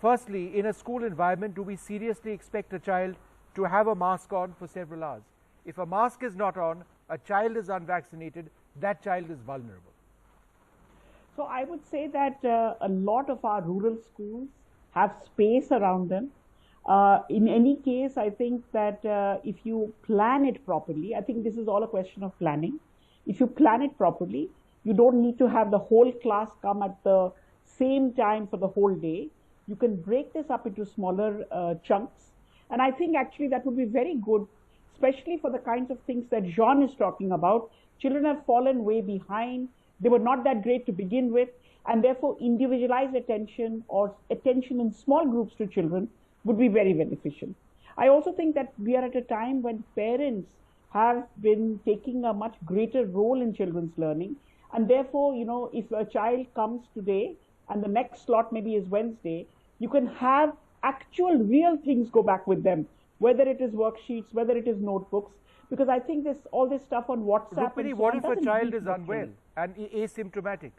firstly, in a school environment, do we seriously expect a child to have a mask on for several hours? If a mask is not on, a child is unvaccinated, that child is vulnerable. So I would say that a lot of our rural schools have space around them. In any case, I think that if you plan it properly, I think this is all a question of planning. If you plan it properly, you don't need to have the whole class come at the same time for the whole day. You can break this up into smaller chunks. And I think actually that would be very good, especially for the kinds of things that Jean is talking about. Children have fallen way behind. They were not that great to begin with. And therefore, individualized attention or attention in small groups to children would be very beneficial. I also think that we are at a time when parents have been taking a much greater role in children's learning. And therefore, you know, if a child comes today and the next slot maybe is Wednesday, you can have actual real things go back with them, whether it is worksheets, whether it is notebooks, because I think all this stuff on WhatsApp. Rukmini, what if a child is unwell and asymptomatic?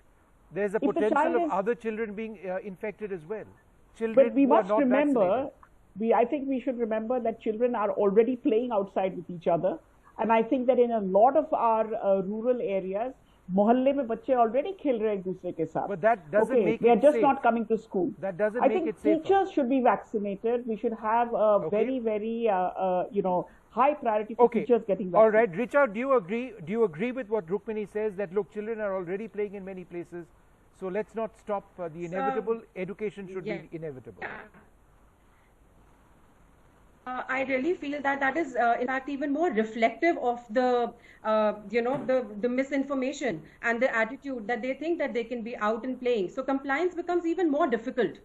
There's a potential of other children being infected as well. But we must remember, I think we should remember that children are already playing outside with each other. And I think that in a lot of our rural areas, mohalle mein bacche already khel rahe ek dusre ke sath. But that doesn't make it safe. They are just not coming to school. That doesn't make it safe. I think teachers should be vaccinated. We should have a very, you know, high priority for teachers getting vaccinated. All right, Richa, do you agree? Do you agree with what Rukmini says, that look, children are already playing in many places, so let's not stop the inevitable. Education should be inevitable. I really feel that that is, in fact, even more reflective of the, you know, the misinformation and the attitude that they think that they can be out and playing. So compliance becomes even more difficult.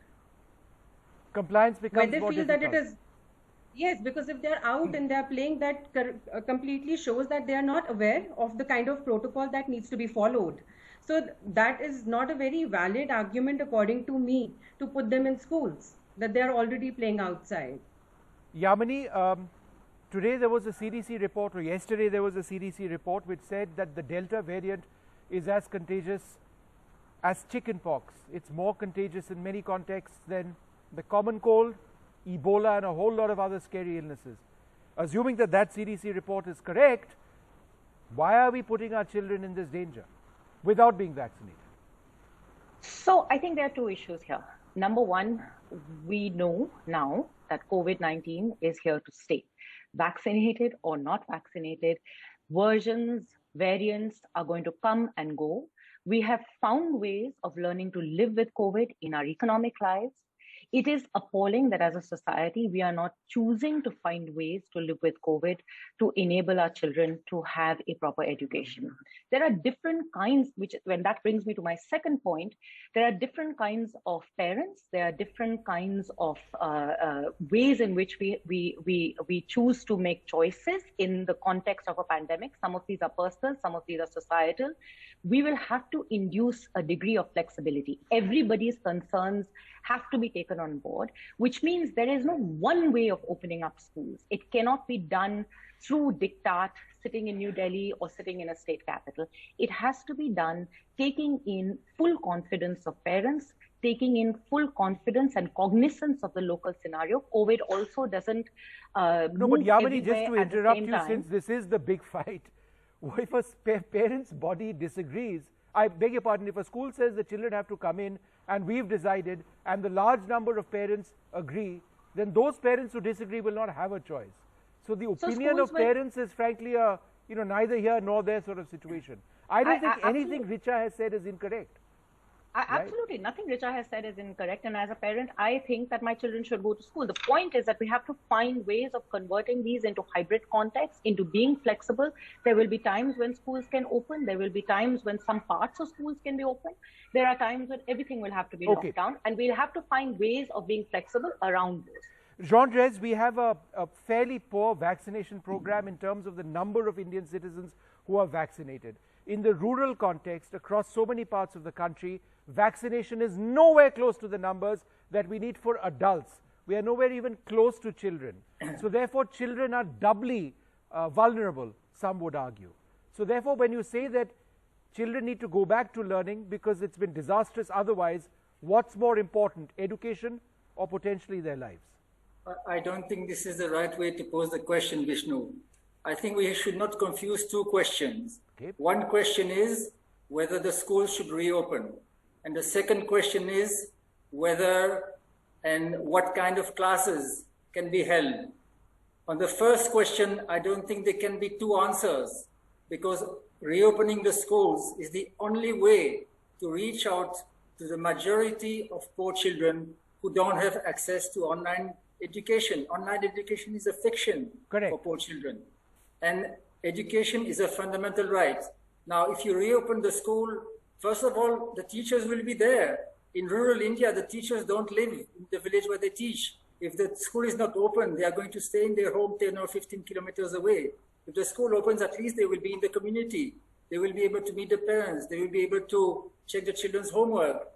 Compliance becomes more difficult. Where they feel that it is, yes, because if they're out and they're playing, that completely shows that they are not aware of the kind of protocol that needs to be followed. So that is not a very valid argument, according to me, to put them in schools, that they are already playing outside. Yamini, today there was a CDC report, or yesterday there was a CDC report which said that the Delta variant is as contagious as chickenpox. It's more contagious in many contexts than the common cold, Ebola and a whole lot of other scary illnesses. Assuming that that CDC report is correct, why are we putting our children in this danger without being vaccinated? So I think there are two issues here. Number one, we know now that COVID-19 is here to stay. Vaccinated or not vaccinated, versions, variants are going to come and go. We have found ways of learning to live with COVID in our economic lives. It is appalling that as a society, we are not choosing to find ways to live with COVID to enable our children to have a proper education. There are different kinds, when that brings me to my second point, there are different kinds of parents, there are different kinds of ways in which we choose to make choices in the context of a pandemic. Some of these are personal, some of these are societal. We will have to induce a degree of flexibility. Everybody's concerns have to be taken on board, which means there is no one way of opening up schools. It cannot be done through diktat, sitting in New Delhi or sitting in a state capital. It has to be done taking in full confidence of parents, taking in full confidence and cognizance of the local scenario. COVID also doesn't No, but Yamini, just to interrupt you, since this is the big fight, if a parent's body disagrees, I beg your pardon, if a school says the children have to come in and we've decided and the large number of parents agree, then those parents who disagree will not have a choice. So the opinion of parents is frankly a, you know, neither here nor there sort of situation. I don't think anything Richa has said is incorrect. Absolutely, nothing Richa has said is incorrect. And as a parent, I think that my children should go to school. The point is that we have to find ways of converting these into hybrid contexts, into being flexible. There will be times when schools can open. There will be times when some parts of schools can be open. There are times when everything will have to be locked down. And we'll have to find ways of being flexible around this. Jean-Dres, we have a fairly poor vaccination program in terms of the number of Indian citizens who are vaccinated. In the rural context, across so many parts of the country, vaccination is nowhere close to the numbers that we need for adults. We are nowhere even close to children. So therefore, children are doubly vulnerable, some would argue. So therefore, when you say that children need to go back to learning because it's been disastrous otherwise, what's more important, education or potentially their lives? I don't think this is the right way to pose the question, Vishnu. I think we should not confuse two questions. Okay. One question is whether the schools should reopen. And the second question is whether and what kind of classes can be held. On the first question, I don't think there can be two answers, because reopening the schools is the only way to reach out to the majority of poor children who don't have access to online education. Online education is a fiction for poor children. And education is a fundamental right. Now, if you reopen the school, first of all, the teachers will be there. In rural India, the teachers don't live in the village where they teach. If the school is not open, they are going to stay in their home 10 or 15 kilometers away. If the school opens, at least they will be in the community. They will be able to meet the parents. They will be able to check the children's homework.